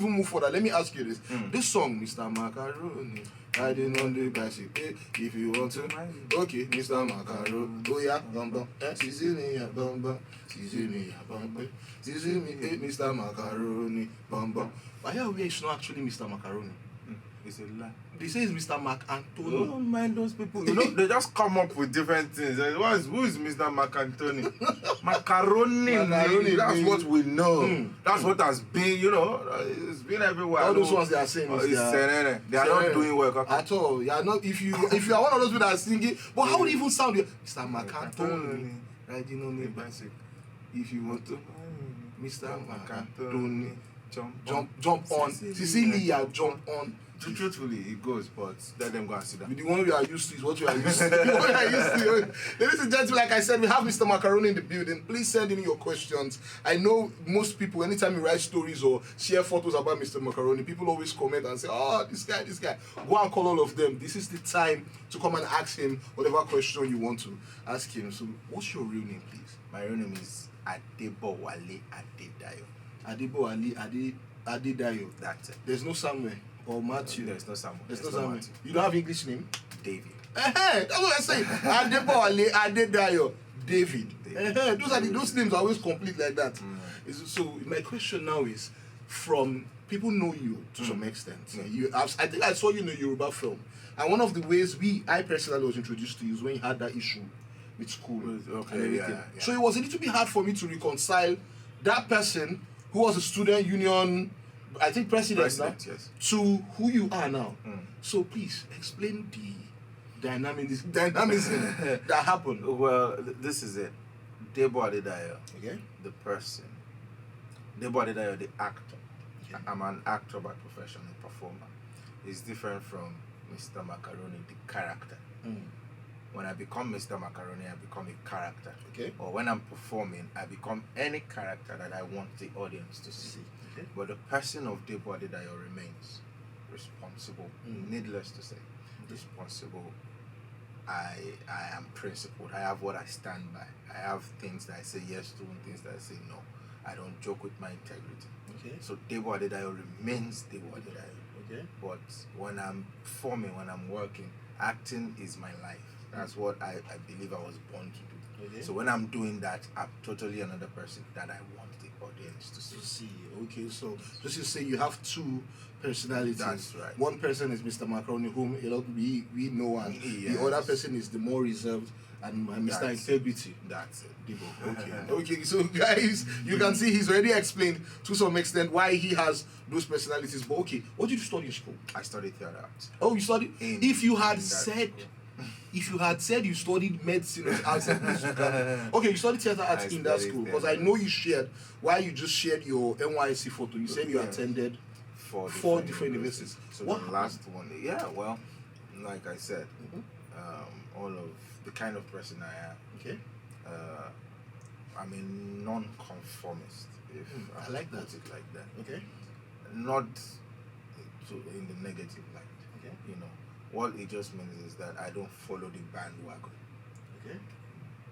even move further, let me ask you this. This song, Mr. Macaroni, riding on the bicycle, if you want to. Okay, Mr. Macaroni. Oh yeah, bum bum. Sicily, bum bum. Sicily, bum bum. Sicily, Mr. Macaroni, bum bum. But here we it's not actually Mr. Macaroni. It's a lie. They say it's Mr. Mac Antonio. Don't mind those people. You know, they just come up with different things. Who is Mr. Macaroni? Macaroni. That's means, what we know. That's what has been, you know, it's been everywhere. All those ones they are saying is they are not doing work at all. You are not, if you are one of those people that are singing, but how would it even sound? Mr. Macaroni. Riding on a bicycle. If you want to, Mr. Macaroni. Jump on. Cecilia, jump on. Truthfully, it goes, but let them go and sit down. The one we are used to is what we are used to. Ladies and gentlemen, like I said, we have Mr. Macaroni in the building. Please send in your questions. I know most people, anytime you write stories or share photos about Mr. Macaroni, people always comment and say, oh, this guy. Go and call all of them. This is the time to come and ask him whatever question you want to ask him. So, what's your real name, please? My real name is Adebowale Adedayo. Adebowale Adedayo. That's it. There's no Samuel. Or Matthew. There's no Samuel. There's no Samuel. You don't have English name? David. That's what I say. Adebowale Adedayo. David. Those names are always complete like that. So my question now is, from people know you to some extent. I think I saw you in a Yoruba film, and one of the ways I personally was introduced to you is when you had that issue with school and everything. Yeah. So it was a little bit hard for me to reconcile that person who was a student union, I think president now, yes, to who you are now. So please explain the dynamism that happened. Well, this is it. Debo Adedayo, Okay. the person. Debo Adedayo, the actor. Okay. I'm an actor by profession, a performer. It's different from Mr. Macaroni, the character. When I become Mr. Macaroni, I become a character. Okay. Or when I'm performing, I become any character that I want the audience to see. Okay. But the person of Debo Adedayo remains responsible, needless to say. Responsible. I am principled. I have what I stand by. I have things that I say yes to and things that I say no. I don't joke with my integrity. Okay. So Debo Adedayo remains Debo Adedayo. Okay. But when I'm performing, when I'm working, acting is my life. That's what I believe I was born to do. Okay. So when I'm doing that, I'm totally another person that I want the audience to see. Okay, so just to say you have two personalities. That's right. One person is Mr. Macaroni, whom we know, and Yes. the other person is the more reserved and Mr. Integrity. That's it. Debo. Okay. Okay, so guys, you can see he's already explained to some extent why he has those personalities. But okay, what did you study in school? I studied theater arts. Oh, you studied? If you had school. said you studied medicine or arts and okay, you studied theater arts in that school, because I know you shared, why you just shared your NYSC photo, you said you attended four different universities. So the last one, well, like I said, all of the kind of person I am. Okay. I'm a non-conformist, if I like that. put it like that. Okay. Not in the negative light. Okay. You know, what it just means is that I don't follow the bandwagon. Okay.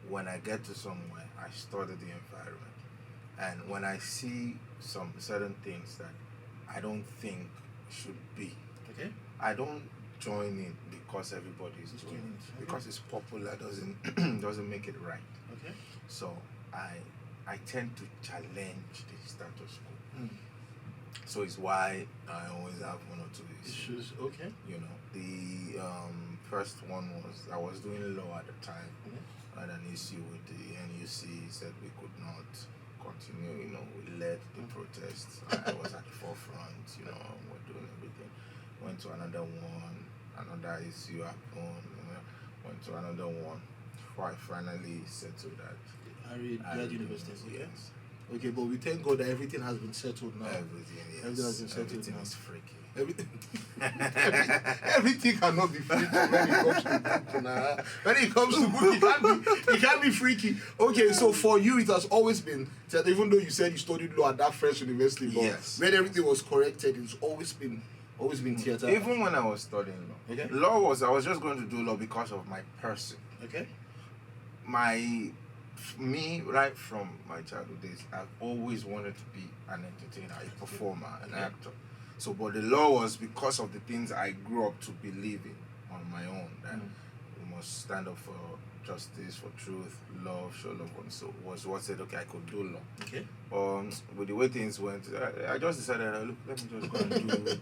When I get to somewhere, I study the environment, and when I see some certain things that I don't think should be, Okay. I don't join in because everybody is doing it. Okay. Because it's popular doesn't make it right. Okay. So I tend to challenge the status quo. So it's why I always have one or two issues. Okay. You know, the first one was I was doing law at the time. I had an issue with the NUC, said we could not continue. You know, we led the protests. I was at the forefront. You know, we're doing everything. Went to another one. Another issue happened. Went to another one. Before I finally settled that. Harvard University. Yes. Okay, but we thank God that everything has been settled now. Everything, yes. Everything has been settled Everything now. is freaky. Everything cannot be freaky when it comes to book. When it comes to book, it can't be freaky. Okay, so for you, it has always been that, even though you said you studied law at that French university, but Yes. when everything was corrected, it's always been theater. Even when I was studying law, Okay. I was just going to do law because of my person. Okay. My me, right from my childhood days, I've always wanted to be an entertainer, a performer, an actor. So, but the law was because of the things I grew up to believe in on my own. That we must stand up for justice, for truth, love, show love. And so was what said, okay, I could do law. Okay. With the way things went, I just decided, look, let me just go and do.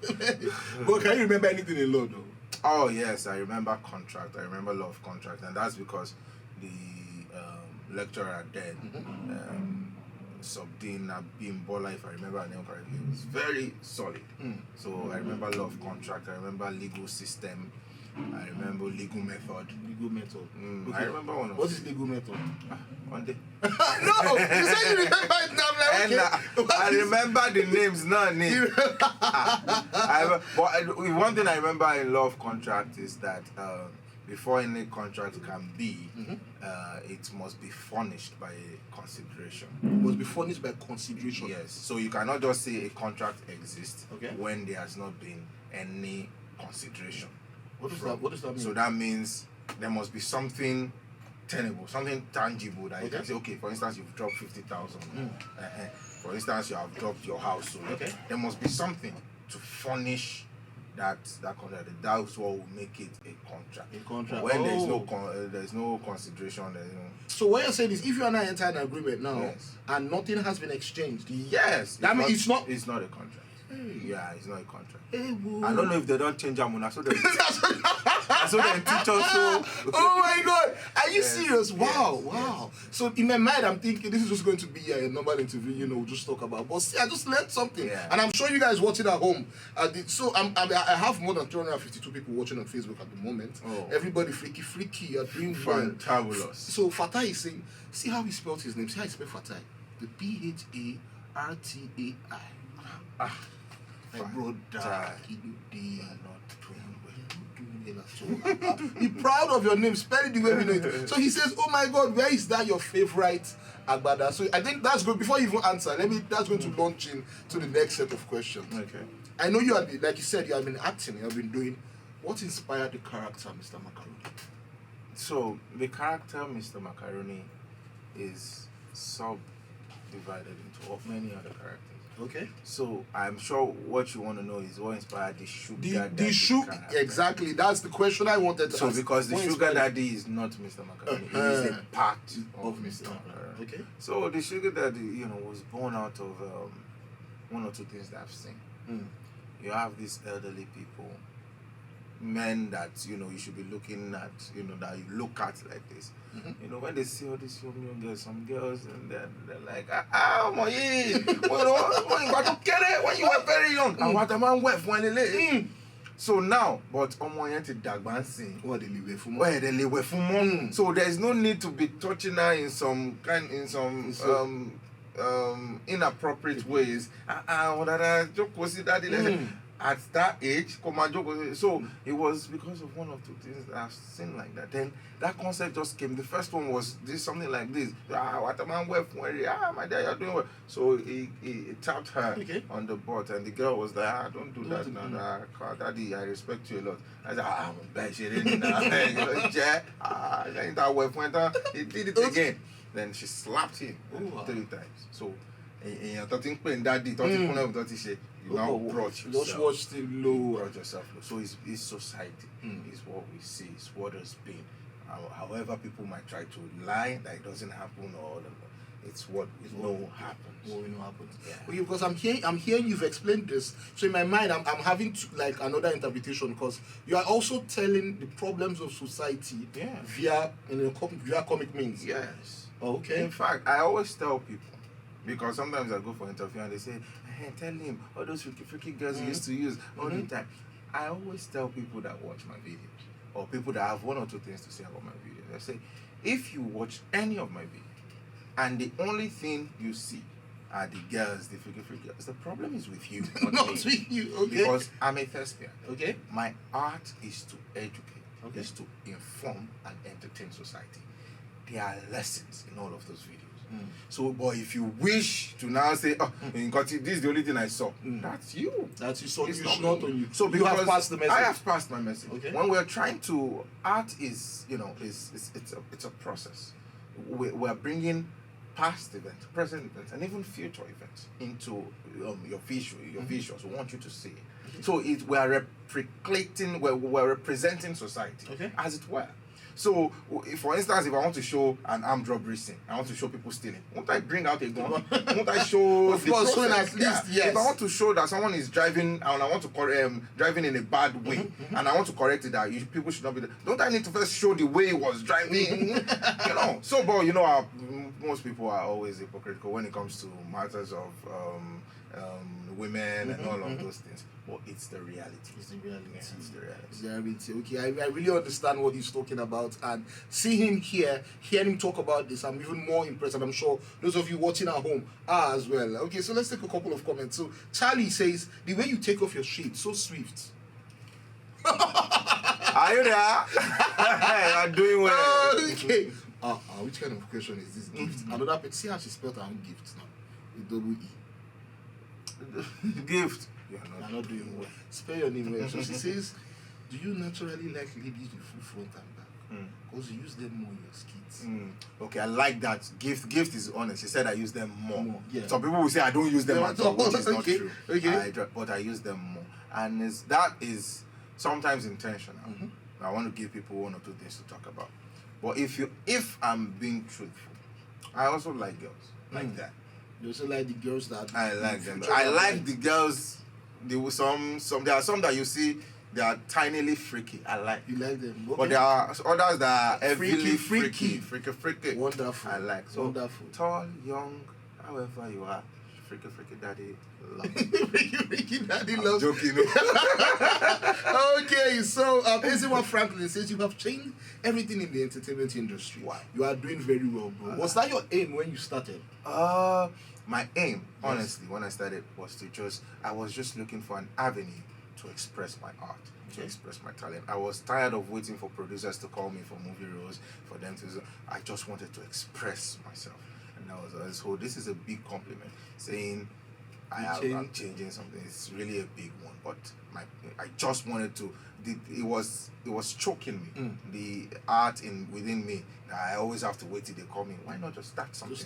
But can you remember anything in law though? Oh yes, I remember contract. I remember law of contract, and that's because the lecturer then, Subdean Abimbola, if I remember her name correctly, was very solid. So I remember law of contract. I remember legal system. I remember legal method. Legal method. I remember one of What is legal method? one day. No, you said you remember it now. I'm like, okay. I remember the names, not names. But one thing I remember in law of contract is that before any contract can be, it must be furnished by consideration. Must be furnished by consideration. Yes. So you cannot just say a contract exists Okay. when there has not been any consideration. What does that mean? So that means there must be something tenable, something tangible that you can say, okay, for instance, you've dropped 50,000. For instance, you have dropped your house. So there must be something to furnish that contract. That's what will make it a contract. A contract. When there's no consideration, there's no. So what you're saying is, if you and I enter an agreement now and nothing has been exchanged, Yes. that means it's not. It's not a contract. Yeah, it's not a contract. Hey, I don't know if they don't change them. So they teach us. So. Oh my God! Are you serious? Wow, wow. So in my mind, I'm thinking this is just going to be a normal interview. We'll just talk about. But see, I just learned something, and I'm sure you guys watching at home. I have more than 252 people watching on Facebook at the moment. Oh. Everybody freaky. You're doing Fantabulous. So Fatai is saying, see how he spelled his name. See how he spelled Fatai. The PHARTAI. My brother, you are not doing well. Be proud of your name. Spell it the way we know it. So he says, "Oh my God, where is that your favorite agbada?" So I think that's good. Before you even answer, that's going to launch into the next set of questions. Okay. I know you have been, like you said, you have been acting. You have been doing. What inspired the character, Mr. Macaroni? So the character, Mr. Macaroni, is subdivided into many other characters. Okay. So I'm sure what you want to know is what inspired the sugar The sugar, exactly. That's the question I wanted to ask. Because the sugar daddy is not Mr. Macaroni, he is a part of Mr. Macaroni. Okay. So the sugar daddy, was born out of one or two things that I've seen. You have these elderly people, men that you should be looking at, that you look at like this. When they see all these young girls, some girls, and they're like, when you were very young, and what a man weft when they So now, but What they live for? So there's no need to be touching her in some inappropriate ways. At that age, so it was because of one or two things that I've seen like that. Then that concept just came. The first one was something like this. What a man wept when my dad, you're doing well. So he tapped her on the butt, and the girl was like, don't do that now. Daddy, I respect you a lot. I said, I'm bad shit in now. He did it again. Then she slapped him 3 times. So you now brought yourself. Just watch the low. Brought yourself low. So it's society. It's what we see. It's what has been. However, people might try to lie that it doesn't happen, or it's what we know happens. What we know happens. Yeah. Okay, because I'm hearing you've explained this. So in my mind, I'm having like another interpretation, because you are also telling the problems of society via comic means. Yes. Okay. In fact, I always tell people, because sometimes I go for interview and they say, hey, tell him all those freaky girls you used to use all the time. I always tell people that watch my videos, or people that have one or two things to say about my videos, I say, if you watch any of my videos and the only thing you see are the girls, the freaky girls, the problem is with you, not me. With you, okay. Because I'm a thespian. Okay. My art is to educate, is to inform and entertain society. There are lessons in all of those videos. So, but if you wish to now say, this is the only thing I saw, that's you. That's you. So it's not on you. So you have passed the message. I have passed my message. Okay. When we're trying to, art is, it's a process. we're bringing past events, present events, and even future events into your visuals. We want you to see it. So we're representing society, as it were. So, for instance, if I want to show an armed robbery scene, I want to show people stealing. Won't I bring out a gun? Won't I show of course, so at least, yes. If I want to show that someone is driving and I want to driving in a bad way, and I want to correct it, that people should not be there, don't I need to first show the way he was driving? So, but most people are always hypocritical when it comes to matters of women and all of those things. But it's the reality. It's the reality. Yeah, it's the reality. It's the reality. Okay, I really understand what he's talking about, and seeing him here, hearing him talk about this, I'm even more impressed, and I'm sure those of you watching at home are as well. Okay, so let's take a couple of comments. So Charlie says, the way you take off your shade, so swift. Are you there? You're doing well. Okay. Which kind of question is this? Gift. Another person. See how she spelled her own gift now. With double E. Gift. You're not doing well. Spell your name well. So she says, do you naturally like ladies with full front and back? Because you use them more in your skits. Okay, I like that. Gift is honest. She said I use them more. Yeah. Some people will say I don't use them at all, which is not true. Okay. But I use them more. And that is sometimes intentional. I want to give people one or two things to talk about. But if I'm being truthful, I also like girls like that. You also like the girls that I like them. I like the girls. There are some that you see they are tinily freaky. I like. You like them. Okay. But there are others that are heavily freaky. Freaky. Wonderful. I like. So wonderful. Tall, young, however you are, freaky daddy love. freaky daddy love. Joking. Okay, so Ezima Franklin says you have changed everything in the entertainment industry. Wow. You are doing very well, bro. Was that your aim when you started? My aim, honestly, when I started, was I was just looking for an avenue to express my art, to express my talent. I was tired of waiting for producers to call me for movie roles, for them to. I just wanted to express myself, and so this is a big compliment. Saying I'm changing something. It's really a big one, but I just wanted to. It was choking me. The art within me. I always have to wait till they call me. Why not just start something?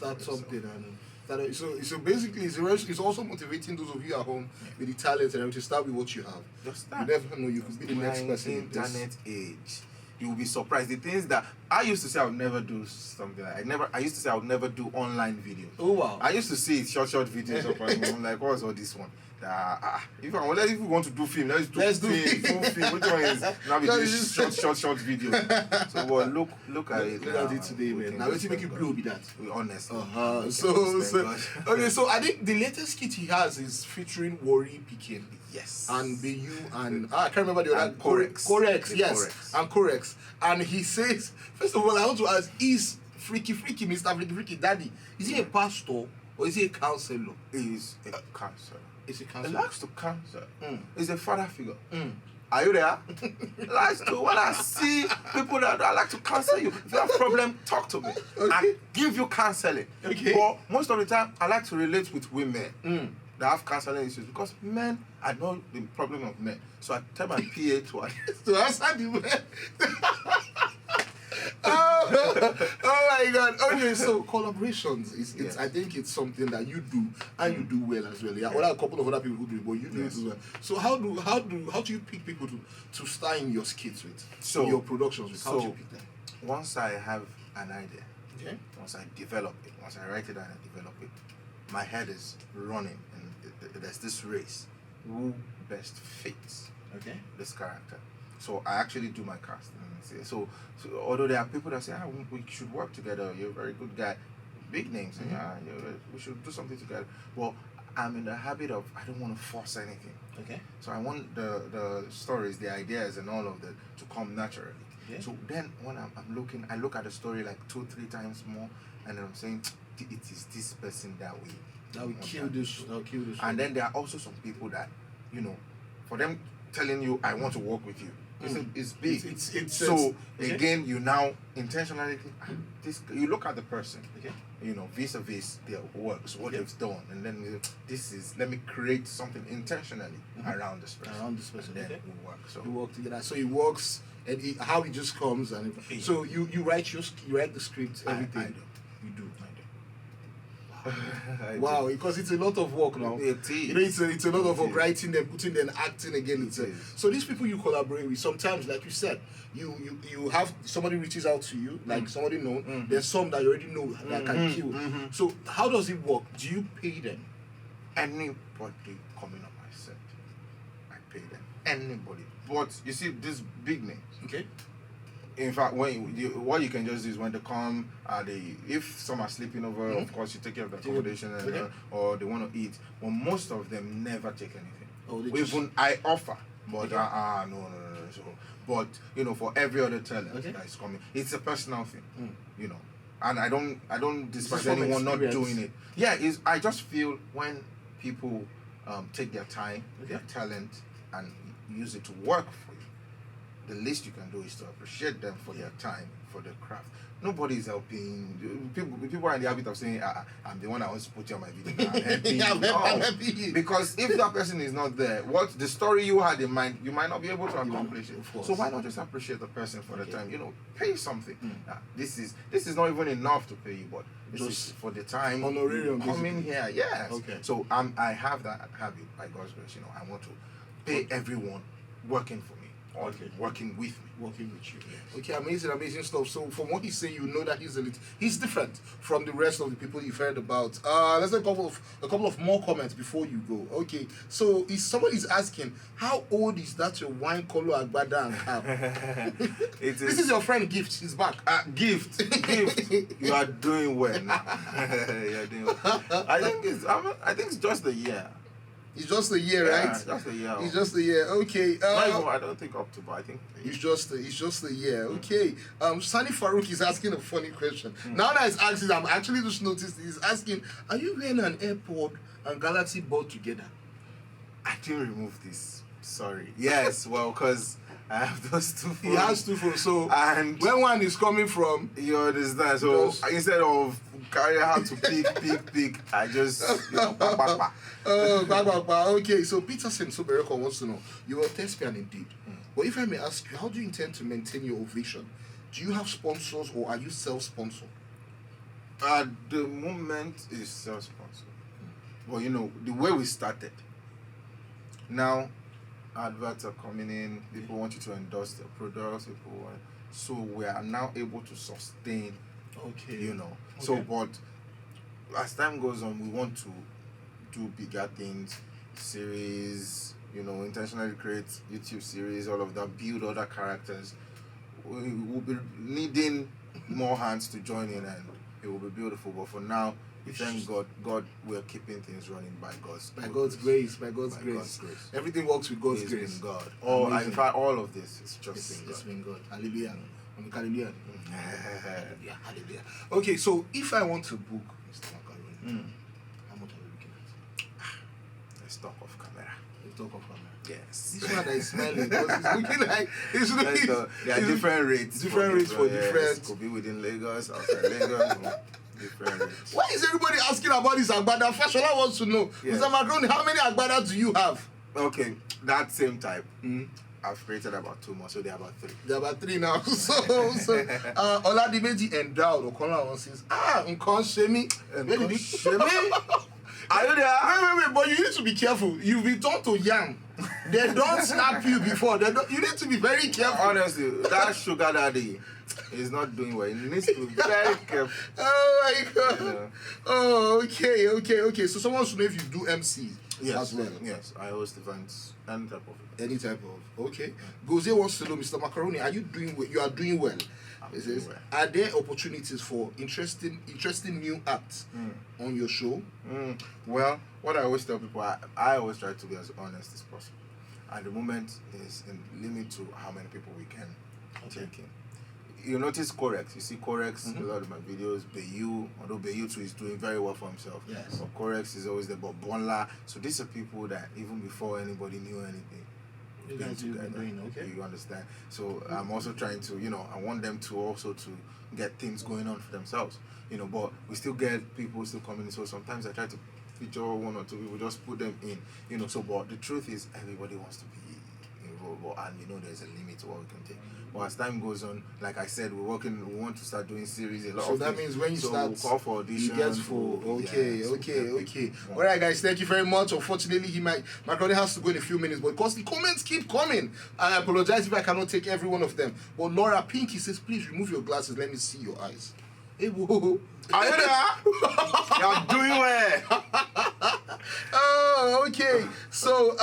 So basically, it's also motivating those of you at home with the talent and to start with what you have. Just start. You never know, you could be the next person. Internet age. You will be surprised. The things that I used to say I would never do something like I used to say I would never do online videos. Oh wow. I used to see short videos of I'm like, what's all this one? If we want to do film, let's do full film. Which one is now we do short videos. So well, look at it. Look at it today, man. Now let's make you blue with that. Honestly. So I think the latest skit he has is featuring Worry Pikin. Yes. And Bayu and I can't remember the other. Corex. Yes. And Corex. And he says, first of all, I want to ask, is Freaky Mr. Freaky Daddy, is he a pastor or is he a counselor? He's a counselor. Is a He counselor? likes to counsel. He's a father figure. Are you there? Likes to. When I see people that I like to counsel you, if you have a problem, talk to me. I give you counseling. Okay. But most of the time, I like to relate with women that have counseling issues because men, I know the problem of men. So I tell my PA to answer the man. Oh my God. Okay, so collaborations it's I think it's something that you do and you do well as well. Yeah, well, a couple of other people who do it, but you do it as well. So how do you pick people to star in your skits with? So your productions with? How do you pick them? Once I have an idea, once I develop it, once I write it down and I develop it, my head is running and there's this race. Who best fits this character? So I actually do my casting. So although there are people that say, we should work together, you're a very good guy, big names, we should do something together. Well, I'm in the habit of, I don't want to force anything. So I want the stories, the ideas and all of that to come naturally. So then when I'm looking, I look at the story like 2-3 times more and then I'm saying, it is this person that will kill this. And then there are also some people that, for them telling you, I want to work with you. It's big. So again, you now intentionally you look at the person, vis-a-vis their works, what they've done, and then let me create something intentionally around this person. And then we work. So you work together. So it works and how it just comes and so you write the script, everything. I do. You do. I do. Wow, because it's a lot of work now. It is. You know, it's a lot of work, writing them, putting them, acting again. It is. So these people you collaborate with, sometimes, like you said, you have somebody reaches out to you, like somebody known. There's some that you already know that can kill. So how does it work? Do you pay them? Anybody coming on my set, I pay them. Anybody. But you see, these big names. Okay. In fact, what you can just do is when they come, if some are sleeping over, of course you take care of the accommodation or they want to eat. But most of them never take anything. Oh, Even I offer, but no. So, but for every other talent that is coming, it's a personal thing. And I don't despise anyone not doing it. Yeah, I just feel when people take their time, their talent, and use it to work for you, the least you can do is to appreciate them for their time, for their craft. Nobody is helping. People are in the habit of saying, I'm the one that wants to put you on my video. I'm helping you. I'm helping you. Because if that person is not there, what the story you had in mind, you might not be able to accomplish it. So why not just appreciate the person for the time? Pay something. This is not even enough to pay you, but this is for the time. Honorarium. Come in here, yes. Okay. So I have that habit by God's grace. I want to pay everyone working for me. Working with me. Working with you. Yes. Okay, amazing stuff. So from what he's saying, you know that he's different from the rest of the people you've heard about. Let's have a couple of more comments before you go. Okay, so somebody's asking, how old is that your wine color agbada and cap? This is your friend Gift. He's back. Gift. You are doing well now. You're doing well. I think it's just a year. It's just a year, right? Just a year. It's just a year. Okay. I don't think up to, but I think it's just a year. Okay. Sani Farouk is asking a funny question. Now that he's asking, I'm actually just noticed he's asking, are you wearing an AirPod and Galaxy Board together? I didn't remove this. Sorry. Yes, well, because I have those two phones. He has two phones. So and when one is coming from, you understand. So instead of carrying out to pick, I just Okay, so Peterson Sobereko wants to know, you're a thespian indeed. But if I may ask you, how do you intend to maintain your ovation? Do you have sponsors or are you self-sponsored? At the moment, it's self-sponsored. Well, the way we started, now adverts are coming in, people want you to endorse their products, so we are now able to sustain. Okay. So, but as time goes on, we want to do bigger things, series, intentionally create YouTube series, all of that, build other characters. We will be needing more hands to join in, and it will be beautiful. But for now, we thank God, we're keeping things running by God's grace. Everything works with God's grace. Been God. In fact, all of this is just it's been God. Hallelujah. Hallelujah. Hallelujah. Okay, so if I want to book Mr. Macaroni, how much are we looking at? Let's talk off camera. Yes. This one that is smiling because it's looking like there are different rates. Different rates for different. Could be within Lagos, outside Lagos. Different rates. Why is everybody asking about this agbada? Fashola wants to know. Yes. Mr. Macaroni, how many agbada do you have? Okay, that same type. I've created about 2 more, so they're about 3. They're about 3 now. So Oladimeji endowed Okola says, Nkan Shemi. Where did he? Shemi? Are you there? Wait, but you need to be careful. You've been turned to yam. They don't snap you before. You need to be very careful. Honestly, that sugar daddy is not doing well. He needs to be very careful. Oh my God. Yeah. Oh, okay. So someone should know if you do MC as well. Yes, I host events, any type of. Okay. Goze wants to know, Mr. Macaroni, are you doing well? You are doing well. It says, are there opportunities for interesting new acts on your show? Well, what I always tell people, I always try to be as honest as possible. At the moment, there's a limit to how many people we can take in. You notice Corex. You see Corex, a lot of my videos, Bayu, although Bayu too is doing very well for himself. Yes. But Corex is always there, but Bonla. So these are people that even before anybody knew anything, you guys are doing okay. You understand? So I'm also trying to, I want them to also to get things going on for themselves. But we still get people still coming in. So sometimes I try to feature 1 or 2 people, just put them in. So but the truth is everybody wants to be and there's a limit to what we can take. But as time goes on, like I said, we want to start doing series a lot. So of that things. means when you start, we'll call for auditions. he gets full. Okay. Yeah. All right, guys, thank you very much. Unfortunately, Macaroni has to go in a few minutes, but because the comments keep coming, I apologize if I cannot take every one of them. But Laura Pinky says, please remove your glasses. Let me see your eyes. Hey, whoa. Are you there? You're doing well. Oh, okay. So,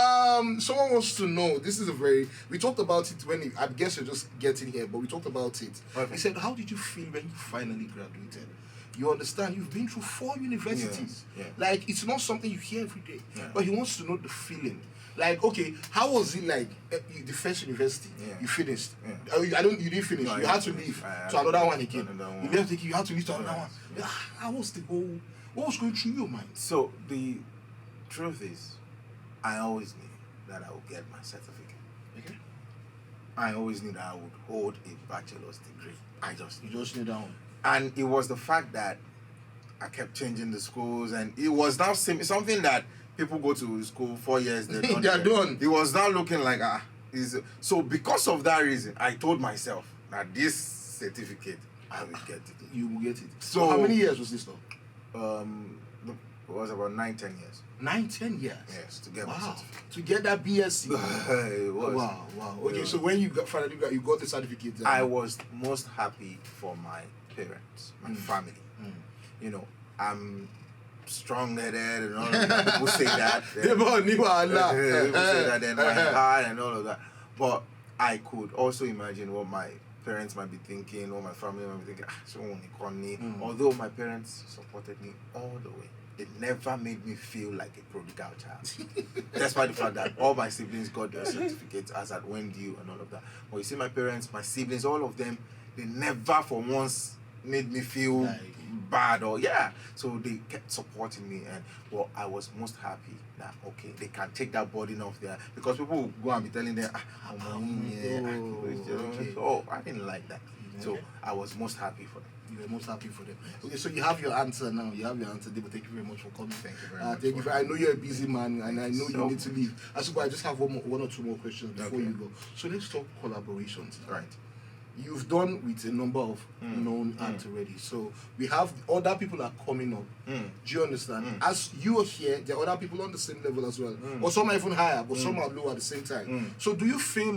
someone wants to know. This is we talked about it I guess you're just getting here, but we talked about it. Okay. He said, how did you feel when you finally graduated? You understand, you've been through 4 universities. Yeah. Like, it's not something you hear every day. Yeah. But he wants to know the feeling. Like, okay, how was it like the first university? Yeah. You finished. Yeah. You didn't finish. No, you had to leave to another one again. You left again, you had to leave to another one. Yeah. How was what was going through your mind? So the truth is, I always knew that I would get my certificate. Okay. I always knew that I would hold a bachelor's degree. You just knew that one. And it was the fact that I kept changing the schools, and it was now something that people go to school 4 years, they're done. It was now looking like so because of that reason, I told myself that this certificate I will get it. You will get it. So how many years was this though? It was about 9-10 years. 9-10 years. Yes, to get my certificate. To get that BSc. It was. Wow. Okay, so when you finally got the certificate, I was most happy for my parents, my family. I'm strong-headed and all of that. People say that. People say that then my heart and all of that. But I could also imagine what my parents might be thinking, or my family might be thinking, although my parents supported me all the way. It never made me feel like a prodigal child. Despite the fact that all my siblings got their certificates as at when due and all of that. But you see, my parents, my siblings, all of them, they never for once made me feel bad so they kept supporting me, and I was most happy that they can take that burden off there, because people will go and be telling them so I didn't like that. So I was most happy for them. You were most happy for them. Okay, so you have your answer now. But thank you very much for coming. Thank you very much. I know you're a busy man, and I know you need to leave. I just have one or two more questions before you go. So let's talk collaborations. Right. You've done with a number of known acts already. So we have other people are coming up. Do you understand? As you are here, there are other people on the same level as well. Or some are even higher, but some are lower at the same time. So do you feel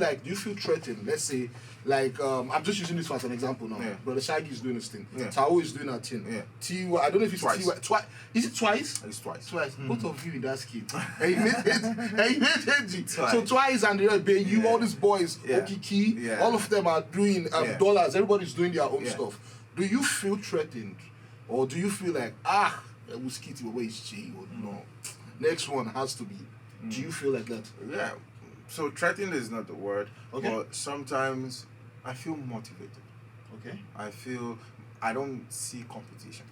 threatened? Let's say, I'm just using this as an example now. Yeah. Brother Shaggy is doing his thing. Yeah. Tao is doing her thing. Yeah. T.Y. I don't know if it's Twice. T.Y. Is it twice? It's twice. Twice. Both of you in that scheme. And you made it. Twice. So Twice and the other you, all these boys, Okiki, all of them are doing dollars. Everybody's doing their own stuff. Do you feel threatened? Or do you feel like, Wuskiti, where is she? Or no. Next one has to be. Do you feel like that? Yeah. So threatened is not the word. Okay. But sometimes I feel motivated. Okay. I don't see competition.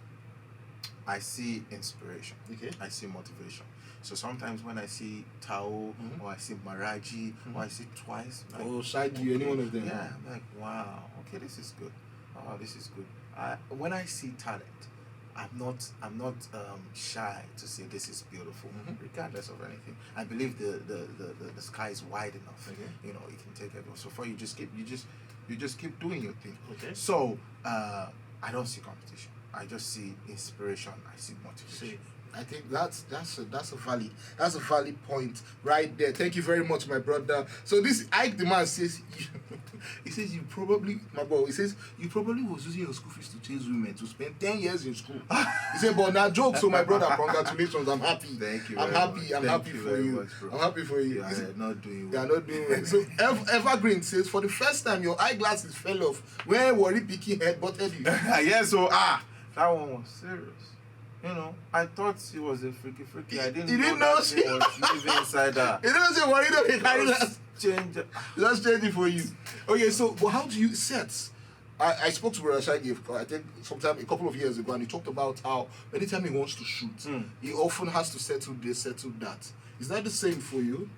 I see inspiration. Okay. I see motivation. So sometimes when I see Tao, or I see Maraji, or I see Twice, or Shaggy, any one of them. Yeah, I'm like, wow, okay, this is good. Oh, this is good. When I see talent, I'm not shy to say this is beautiful, regardless of anything. I believe the sky is wide enough. Okay. You can take it. So far, you just keep doing your thing. Okay. So I don't see competition. I just see inspiration. I see motivation. I think that's a valid point right there. Thank you very much, my brother. So this Ike the man says he says you probably was using your school fees to chase women to spend 10 years in school. He said, but now joke, so my brother, congratulations, I'm happy. Thank you. I'm happy for you. I'm happy for you. You're not doing well. You're not doing well. So Evergreen says, for the first time your eyeglasses fell off when Worry Picky head butted you. Yeah, so that one was serious. I thought she was a freaky. I didn't know she was living inside her. You didn't say worry, don't carry that. Let's change it for you. Okay, so but how do you set? I spoke to Brother Shaggy, I think a couple of years ago, and he talked about how anytime he wants to shoot, he often has to settle this, settle that. Is that the same for you?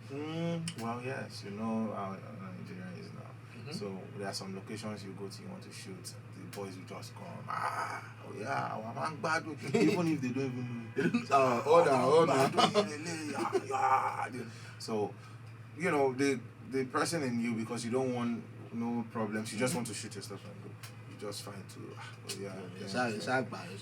Well, yes. How Nigerian is now. So there are some locations you go to, you want to shoot. Boys will just come, I'm bad. Even if they don't even know. Order. So, the person in you, because you don't want no problems, you just want to shoot your stuff and go. You just find to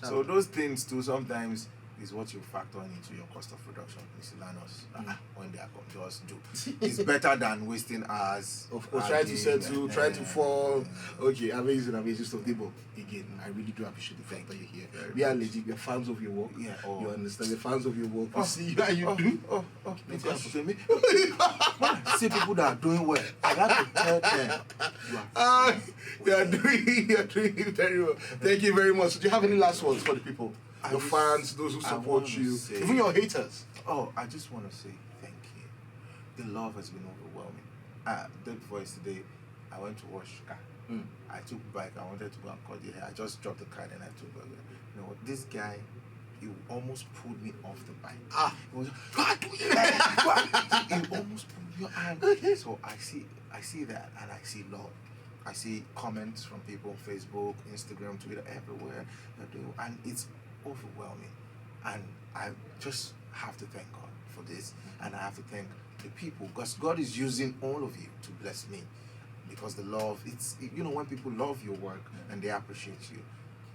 so those things too sometimes is what you factor into your cost of production. Miscellaneous when they are just do. It's better than wasting hours. Of course, trying to settle, trying to form. Okay, amazing stuff. Debo, again, I really do appreciate the fact that you're here. We are legit. We are fans of your work. Yeah, you understand? We're fans of your work. We see how you do. Because see people that are doing well, I have to tell them. They are doing very well. Thank you very much. Do you have any last words for the people? Your fans, those who support you, even your haters. I just want to say thank you. The love has been overwhelming. Day before yesterday, I went to wash car. I took bike. I wanted to go and cut the hair. I just dropped the car and I took it. You know what? This guy, he almost pulled me off the bike. He was he almost pulled me off. So I see that, and I see love. I see comments from people on Facebook, Instagram, Twitter, everywhere. And it's overwhelming. And I just have to thank God for this. And I have to thank the people, because God is using all of you to bless me. Because the love, when people love your work and they appreciate you,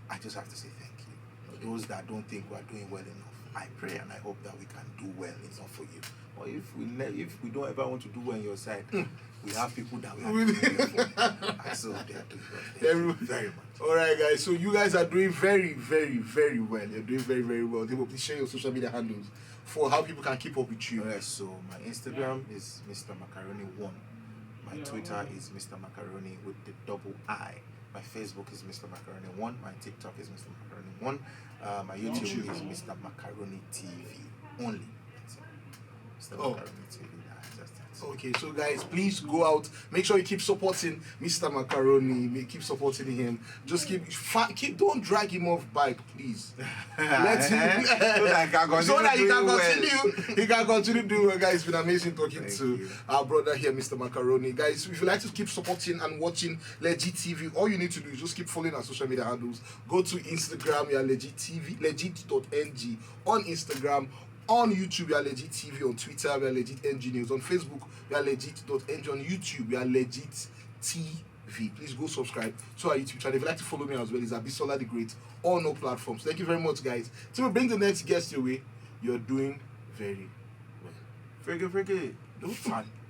I just have to say thank you. Those that don't think we are doing well enough, I pray and I hope that we can do well enough for you. Or if we don't ever want to do well on your side, we have people that we are doing for. So they are doing well. Very much. All right, guys. So you guys are doing very, very, very well. You're doing very, very well. Please share your social media handles for how people can keep up with you. Alright, so my Instagram is Mr. Macaroni1. My Twitter is Mr. Macaroni with the double I. My Facebook is Mr. Macaroni1. My TikTok is Mr. Macaroni1. My YouTube is Mr. Macaroni TV only. Mr. Macaroni TV. Okay, so guys, please go out. Make sure you keep supporting Mr. Macaroni. Keep supporting him. Just keep. Don't drag him off bike, please. Let him so that he can continue. He can continue doing well, guys. It's been amazing talking to our brother here, Mr. Macaroni. Guys, if you like to keep supporting and watching Legit TV, all you need to do is just keep following our social media handles. Go to Instagram, we are Legit TV, legit.ng on Instagram. On YouTube, we are Legit TV. On Twitter, we are Legit NG News. On Facebook, we are Legit.ng. On YouTube, we are Legit TV. Please go subscribe to our YouTube channel. If you'd like to follow me as well, it's Abisola the Great on all platforms. Thank you very much, guys. Till we bring the next guest your way, you're doing very well. Freaky.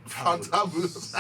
Fantabulous.